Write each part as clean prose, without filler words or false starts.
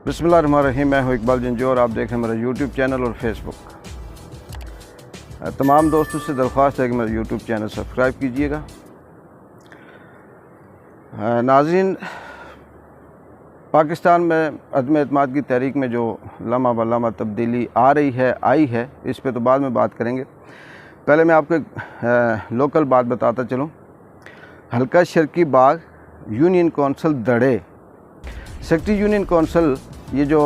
बिस्मिल्लाहिर्रहमानिर्रहीम। मैं हूं इकबाल जंजू और आप देख रहे हैं मेरा यूट्यूब चैनल और फेसबुक। तमाम दोस्तों से दरख्वास्त है कि मेरा यूट्यूब चैनल सब्सक्राइब कीजिएगा। नाज़रीन, पाकिस्तान में अदम एतमाद की तहरीक में जो लम्हा ब लम्हा तब्दीली आई है, इस पे तो बाद में बात करेंगे। पहले मैं आपको एक लोकल बात बताता चलूँ। हल्का शर्की बाग यूनियन कौंसल दड़े, सेक्रेटरी यूनियन कौंसल ये जो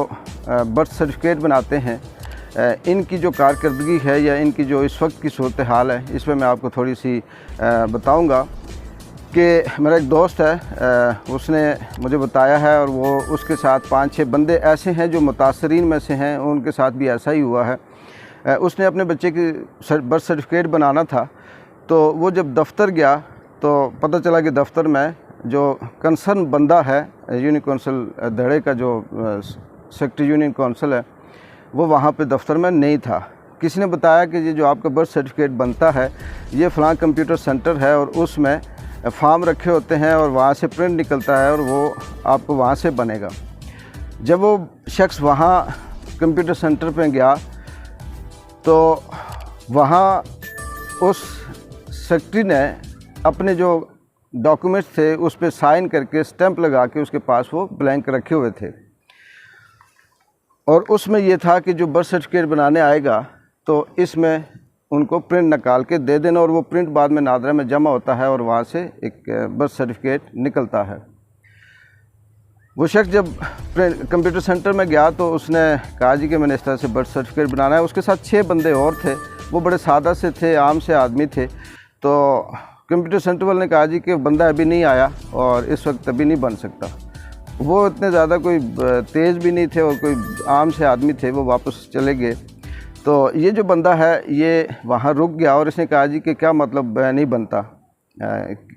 बर्थ सर्टिफिकेट बनाते हैं, इनकी जो कारकर्दगी है या इनकी जो इस वक्त की सूरत हाल है, इस पर मैं आपको थोड़ी सी बताऊंगा कि मेरा एक दोस्त है, उसने मुझे बताया है और वो उसके साथ 5-6 बंदे ऐसे हैं जो मुतासरीन में से हैं, उनके साथ भी ऐसा ही हुआ है। उसने अपने बच्चे की बर्थ सर्टिफिकेट बनाना था, तो वो जब दफ्तर गया तो पता चला कि दफ्तर में जो कंसर्न बंदा है यूनियन कौंसल धड़े का, जो सेक्रेटरी यूनियन कौंसल है, वो वहाँ पे दफ्तर में नहीं था। किसी ने बताया कि ये जो आपका बर्थ सर्टिफिकेट बनता है, ये फ़लाँ कंप्यूटर सेंटर है और उसमें फॉर्म रखे होते हैं और वहाँ से प्रिंट निकलता है और वो आपको वहाँ से बनेगा। जब वो शख्स वहाँ कंप्यूटर सेंटर पे गया तो वहाँ उस सेक्रेटरी ने अपने जो डॉक्यूमेंट्स थे उस पर साइन करके स्टैंप लगा के उसके पास वो ब्लैंक रखे हुए थे, और उसमें ये था कि जो बर्थ सर्टिफिकेट बनाने आएगा तो इसमें उनको प्रिंट निकाल के दे देना, और वो प्रिंट बाद में नादरा में जमा होता है और वहाँ से एक बर्थ सर्टिफिकेट निकलता है। वो शख्स जब कंप्यूटर सेंटर में गया तो उसने कहा जी कि मैंने इस तरह से बर्थ सर्टिफिकेट बनाना है। उसके साथ 6 बंदे और थे, वो बड़े सादा से थे, आम से आदमी थे। तो कंप्यूटर सेंटर वाले ने कहा जी कि बंदा अभी नहीं आया और इस वक्त अभी नहीं बन सकता। वो इतने ज़्यादा कोई तेज़ भी नहीं थे और कोई आम से आदमी थे, वो वापस चले गए। तो ये जो बंदा है ये वहाँ रुक गया और इसने कहा जी कि क्या मतलब नहीं बनता,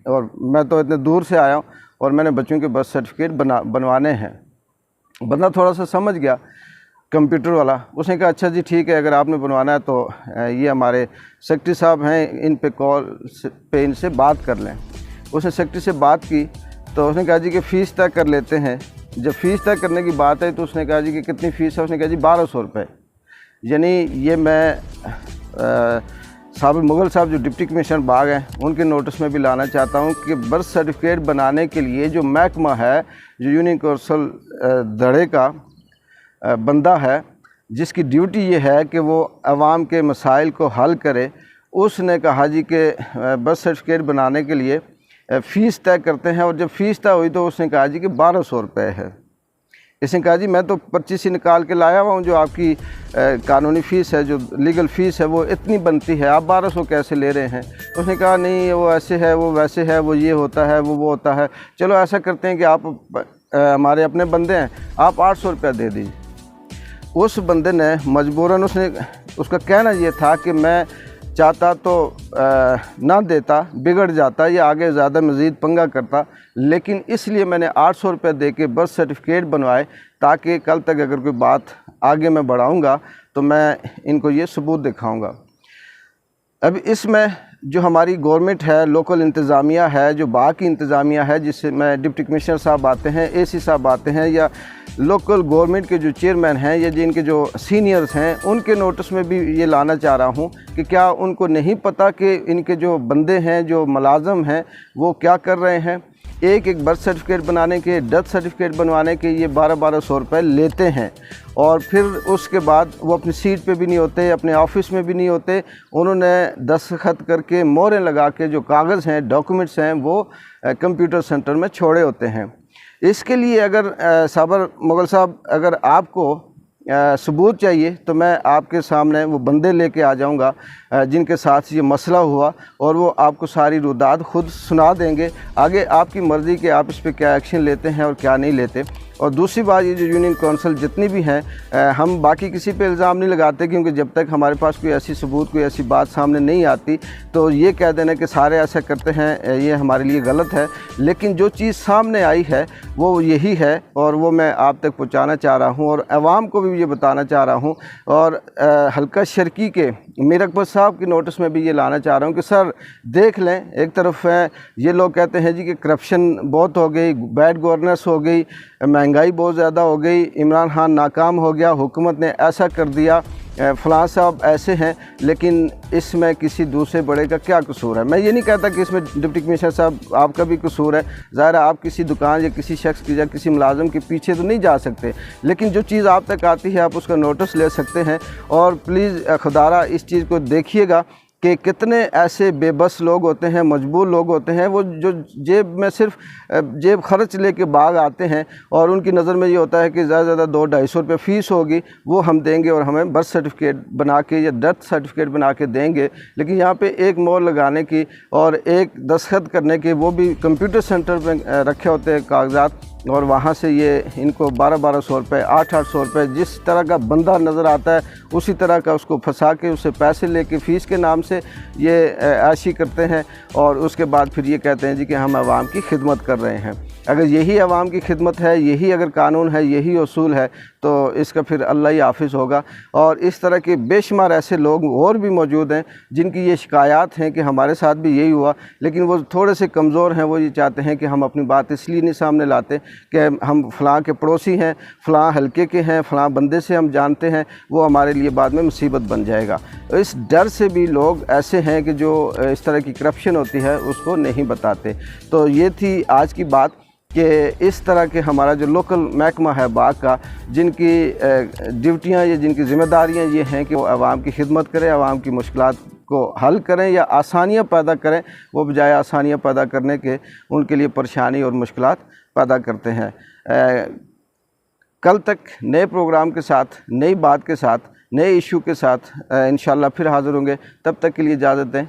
और मैं तो इतने दूर से आया हूँ और मैंने बच्चों के बर्थ सर्टिफिकेट बनवाने हैं। बंदा थोड़ा सा समझ गया कंप्यूटर वाला, उसने कहा अच्छा जी ठीक है, अगर आपने बनवाना है तो ये हमारे सेक्रेटरी साहब हैं, इन पे कॉल पे इनसे बात कर लें। उसने सेक्रेटरी से बात की तो उसने कहा जी कि फ़ीस तय कर लेते हैं। जब फ़ीस तय करने की बात है तो उसने कहा जी कि कितनी फ़ीस है। उसने कहा जी 1200 रुपये। यानी ये मैं साबिर मुग़ल साहब जो डिप्टी कमिश्नर बाग हैं उनके नोटिस में भी लाना चाहता हूँ कि बर्थ सर्टिफिकेट बनाने के लिए जो महकमा है, जो यूनियन कौंसल धड़े का बंदा है, जिसकी ड्यूटी ये है कि वो आवाम के मसाइल को हल करे, उसने कहा जी कि बर्थ सर्टिफिकेट बनाने के लिए फ़ीस तय करते हैं। और जब फ़ीस तय हुई तो उसने कहा जी कि 1200 रुपये है। इसने कहा जी मैं तो पर्ची से निकाल के लाया हुआ हूँ, जो आपकी कानूनी फ़ीस है, जो लीगल फ़ीस है वो इतनी बनती है, आप 1200 कैसे ले रहे हैं। उसने कहा नहीं वो ऐसे है, वो वैसे है, वो ये होता है, वो होता है। चलो ऐसा करते हैं कि आप हमारे अपने बंदे हैं, आप 800 रुपया दे दीजिए। उस बंदे ने मजबूरन, उसका कहना ये था कि मैं चाहता तो ना देता, बिगड़ जाता या आगे ज़्यादा मज़ीद पंगा करता, लेकिन इसलिए मैंने 800 रुपये दे के बर्थ सर्टिफिकेट बनवाए ताकि कल तक अगर कोई बात आगे मैं बढ़ाऊँगा तो मैं इनको ये सबूत दिखाऊँगा। अब इसमें जो हमारी गवर्नमेंट है, लोकल इंतज़ामिया है, जो बाग की इंतज़ामिया है, जिससे मैं डिप्टी कमिश्नर साहब आते हैं, एसी साहब आते हैं, या लोकल गवर्नमेंट के जो चेयरमैन हैं या जिनके जो सीनियर्स हैं, उनके नोटिस में भी ये लाना चाह रहा हूँ कि क्या उनको नहीं पता कि इनके जो बंदे हैं, जो मुलाजम हैं, वो क्या कर रहे हैं। एक बर्थ सर्टिफिकेट बनाने के, डेथ सर्टिफिकेट बनवाने के ये 1200 रुपये लेते हैं, और फिर उसके बाद वो अपनी सीट पे भी नहीं होते, अपने ऑफिस में भी नहीं होते। उन्होंने दस्तखत करके, मोहरें लगा के जो कागज़ हैं, डॉक्यूमेंट्स हैं, वो कंप्यूटर सेंटर में छोड़े होते हैं। इसके लिए अगर साबिर मुग़ल साहब, अगर आपको सबूत चाहिए तो मैं आपके सामने वो बंदे लेके आ जाऊंगा जिनके साथ ये मसला हुआ, और वो आपको सारी रुदात खुद सुना देंगे। आगे आपकी मर्ज़ी कि आप इस पर क्या एक्शन लेते हैं और क्या नहीं लेते। और दूसरी बात, ये जो यूनियन कौंसल जितनी भी हैं, हम बाकी किसी पे इल्ज़ाम नहीं लगाते, क्योंकि जब तक हमारे पास कोई ऐसी सबूत, कोई ऐसी बात सामने नहीं आती तो ये कह देना कि सारे ऐसा करते हैं, ये हमारे लिए गलत है। लेकिन जो चीज़ सामने आई है वो यही है और वो मैं आप तक पहुंचाना चाह रहा हूं और अवाम को भी ये बताना चाह रहा हूं और हल्का शर्की के मीर अकबर साहब की नोटिस में भी ये लाना चाह रहा हूं कि सर देख लें, एक तरफ है ये लोग कहते हैं जी कि करप्शन बहुत हो गई, बैड गवर्नेंस हो गई, महंगाई बहुत ज़्यादा हो गई, इमरान खान नाकाम हो गया, हुकूमत ने ऐसा कर दिया, फ़लाँ साहब ऐसे हैं, लेकिन इसमें किसी दूसरे बड़े का क्या कसूर है। मैं ये नहीं कहता कि इसमें डिप्टी कमिश्नर साहब आपका भी कसूर है, ज़ाहिर है आप किसी दुकान या किसी शख्स की या किसी मुलाजिम के पीछे तो नहीं जा सकते, लेकिन जो चीज़ आप तक आती है आप उसका नोटिस ले सकते हैं। और प्लीज़ खुदारा इस चीज़ को देखिएगा कि कितने ऐसे बेबस लोग होते हैं, मजबूर लोग होते हैं, वो जो जेब में सिर्फ जेब खर्च लेके बाग आते हैं और उनकी नज़र में ये होता है कि ज़्यादा से ज़्यादा 200-250 रुपये फ़ीस होगी, वो हम देंगे और हमें बर्थ सर्टिफिकेट बना के या डेथ सर्टिफिकेट बना के देंगे। लेकिन यहाँ पे एक मोहर लगाने की और एक दस्तखत करने के, वो भी कंप्यूटर सेंटर में रखे होते हैं कागजात, और वहाँ से ये इनको 1200-1200 रुपये, 800-800 रुपये, जिस तरह का बंदा नज़र आता है उसी तरह का उसको फंसा के उससे पैसे लेके फ़ीस के नाम से ये ऐशी करते हैं और उसके बाद फिर ये कहते हैं जी कि हम आवाम की खिदमत कर रहे हैं। अगर यही आवाम की खिदमत है, यही अगर कानून है, यही उसूल है, तो इसका फिर अल्लाह ही हाफिज़ होगा। और इस तरह के बेशुमार ऐसे लोग और भी मौजूद हैं जिनकी ये शिकायत हैं कि हमारे साथ भी यही हुआ, लेकिन वो थोड़े से कमज़ोर हैं। वो ये चाहते हैं कि हम अपनी बात इसलिए नहीं सामने लाते कि हम फ़लाँ के पड़ोसी हैं, फ़लाँ हलके के हैं, फ़लाँ बंदे से हम जानते हैं, वो हमारे लिए बाद में मुसीबत बन जाएगा। इस डर से भी लोग ऐसे हैं कि जो इस तरह की करप्शन होती है उसको नहीं बताते। तो ये थी आज की बात कि इस तरह के हमारा जो लोकल महकमा है बाग का, जिनकी ड्यूटियाँ या जिनकी ज़िम्मेदारियाँ ये हैं कि वो आवाम की खिदमत करें, आवाम की मुश्किलात को हल करें या आसानियाँ पैदा करें, वो बजाय आसानियाँ पैदा करने के उनके लिए परेशानी और मुश्किलात पैदा करते हैं। कल तक नए प्रोग्राम के साथ, नई बात के साथ, नए इशू के साथ इंशाल्लाह फिर हाज़िर होंगे। तब तक के लिए इजाज़त दें।